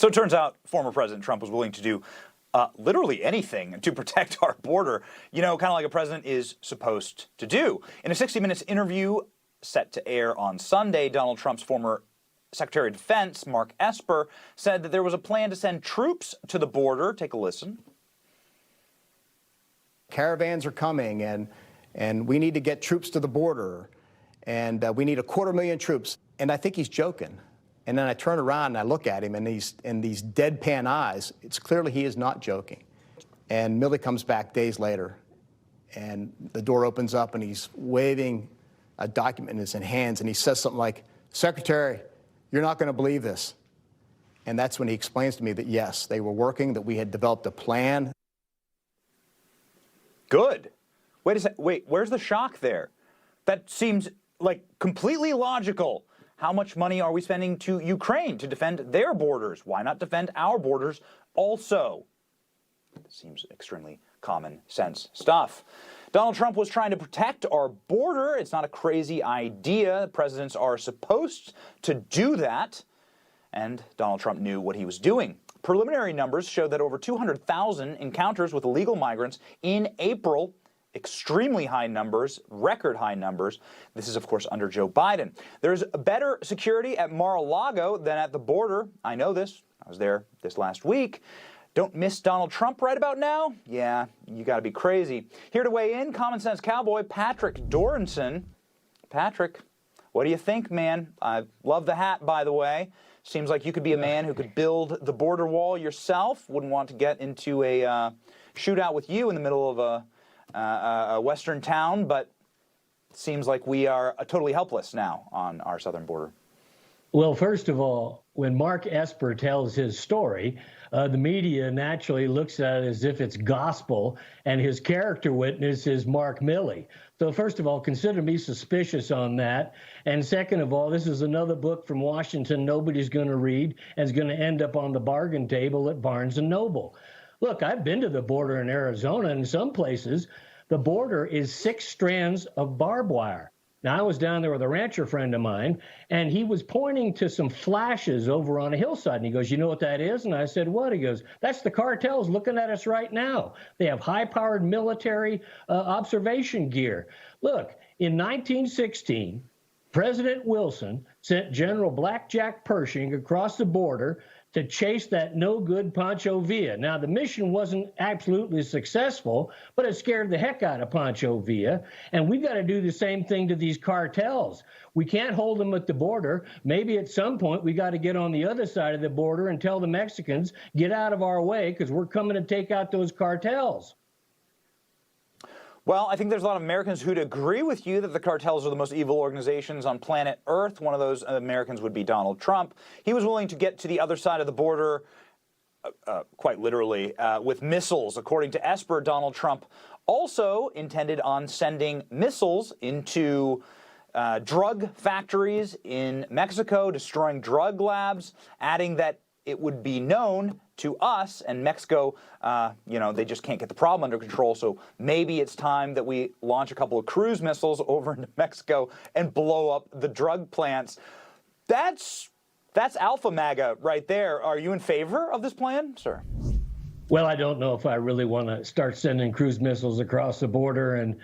So it turns out former President Trump was willing to do literally anything to protect our border, you know, kind of like a president is supposed to do. In a 60 Minutes interview set to air on Sunday, Donald Trump's former Secretary of Defense, Mark Esper, said that there was a plan to send troops to the border. Take a listen. Caravans are coming, and we need to get troops to the border, and we need 250,000 troops. And I think he's joking. And then I turn around and I look at him, and these deadpan eyes, it's clearly he is not joking. And Milley comes back days later, and the door opens up, and he's waving a document in his hands, and he says something like, "Secretary, you're not going to believe this." And that's when he explains to me that, yes, they were working, that we had developed a plan. Good. Wait a sec. Wait, where's the shock there? That seems like completely logical. How much money are we spending to Ukraine to defend their borders? Why not defend our borders also? Seems extremely common sense stuff. Donald Trump was trying to protect our border. It's not a crazy idea. Presidents are supposed to do that. And Donald Trump knew what he was doing. Preliminary numbers show that over 200,000 encounters with illegal migrants in April. Extremely high numbers, record high numbers. This is, of course, under Joe Biden. There's better security at Mar-a-Lago than at the border. I know this. I was there this last week. Don't miss Donald Trump right about now? Yeah, you got to be crazy. Here to weigh in, Common Sense Cowboy Patrick Dorinson. Patrick, what do you think, man? I love the hat, by the way. Seems like you could be a man who could build the border wall yourself. Wouldn't want to get into a shootout with you in the middle of a western town, but it seems like we are totally helpless now on our southern border. Well, first of all, when Mark Esper tells his story, the media naturally looks at it as if it's gospel, and his character witness is Mark Milley. So first of all, consider me suspicious on that. And second of all, this is another book from Washington nobody's going to read and is going to end up on the bargain table at Barnes & Noble. Look, I've been to the border in Arizona, and in some places, the border is 6 strands of barbed wire. Now, I was down there with a rancher friend of mine, and he was pointing to some flashes over on a hillside, and he goes, "You know what that is?" And I said, "What?" He goes, "That's the cartels looking at us right now. They have high-powered military observation gear." Look, in 1916, President Wilson sent General Blackjack Pershing across the border to chase that no-good Pancho Villa. Now, the mission wasn't absolutely successful, but it scared the heck out of Pancho Villa, and we got to do the same thing to these cartels. We can't hold them at the border. Maybe at some point we got to get on the other side of the border and tell the Mexicans, get out of our way, because we're coming to take out those cartels. Well, I think there's a lot of Americans who'd agree with you that the cartels are the most evil organizations on planet Earth. One of those Americans would be Donald Trump. He was willing to get to the other side of the border, quite literally, with missiles. According to Esper, Donald Trump also intended on sending missiles into drug factories in Mexico, destroying drug labs, adding that it would be known to us, and Mexico, you know, they just can't get the problem under control, so maybe it's time that we launch a couple of cruise missiles over into Mexico and blow up the drug plants. That's alpha MAGA right there. Are you in favor of this plan, sir? Well, I don't know if I really want to start sending cruise missiles across the border, and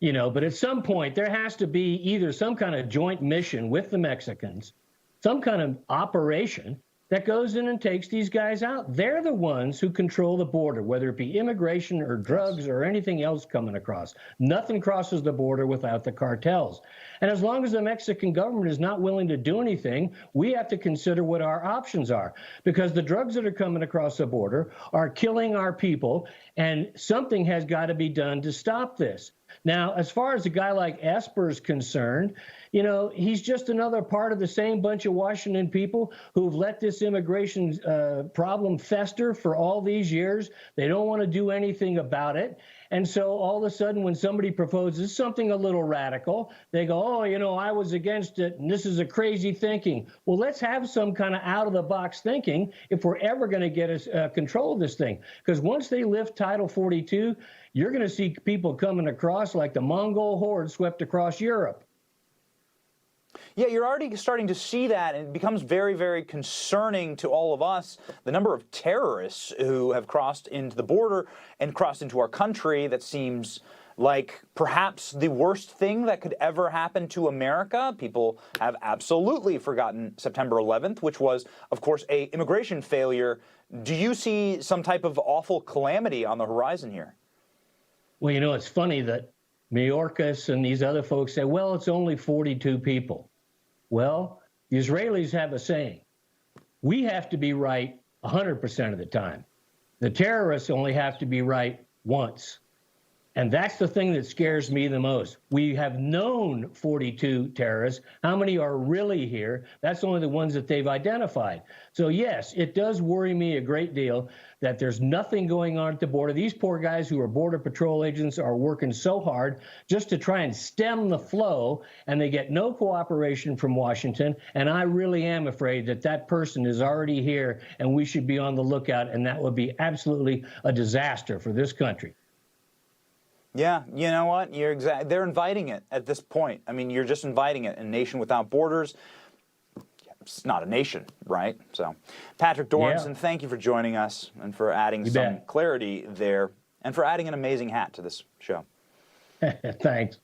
you know, but at some point there has to be either some kind of joint mission with the Mexicans, some kind of operation that goes in and takes these guys out. They're the ones who control the border, whether it be immigration or drugs or anything else coming across. Nothing crosses the border without the cartels. And as long as the Mexican government is not willing to do anything, we have to consider what our options are, because the drugs that are coming across the border are killing our people, and something has got to be done to stop this. Now, as far as a guy like Esper is concerned, you know, he's just another part of the same bunch of Washington people who've let this immigration problem fester for all these years. They don't want to do anything about it. And so all of a sudden, when somebody proposes something a little radical, they go, "Oh, you know, I was against it, and this is a crazy thinking." Well, let's have some kind of out-of-the-box thinking if we're ever going to get control of this thing. Because once they lift Title 42, you're going to see people coming across like the Mongol horde swept across Europe. Yeah, you're already starting to see that, and it becomes very, very concerning to all of us, the number of terrorists who have crossed into the border and crossed into our country. That seems like perhaps the worst thing that could ever happen to America. People have absolutely forgotten September 11th, which was, of course, a immigration failure. Do you see some type of awful calamity on the horizon here? Well, you know, it's funny that Mayorkas and these other folks say, well, it's only 42 people. Well, the Israelis have a saying, we have to be right 100% of the time. The terrorists only have to be right once. And that's the thing that scares me the most. We have known 42 terrorists. How many are really here? That's only the ones that they've identified. So yes, it does worry me a great deal that there's nothing going on at the border. These poor guys who are Border Patrol agents are working so hard just to try and stem the flow, and they get no cooperation from Washington. And I really am afraid that that person is already here, and we should be on the lookout, and that would be absolutely a disaster for this country. Yeah, you know what? They're inviting it at this point. I mean, you're just inviting it. A nation without borders, it's not a nation, right? So, Patrick Dorinson, thank you for joining us and for adding some clarity there and for adding an amazing hat to this show. Thanks.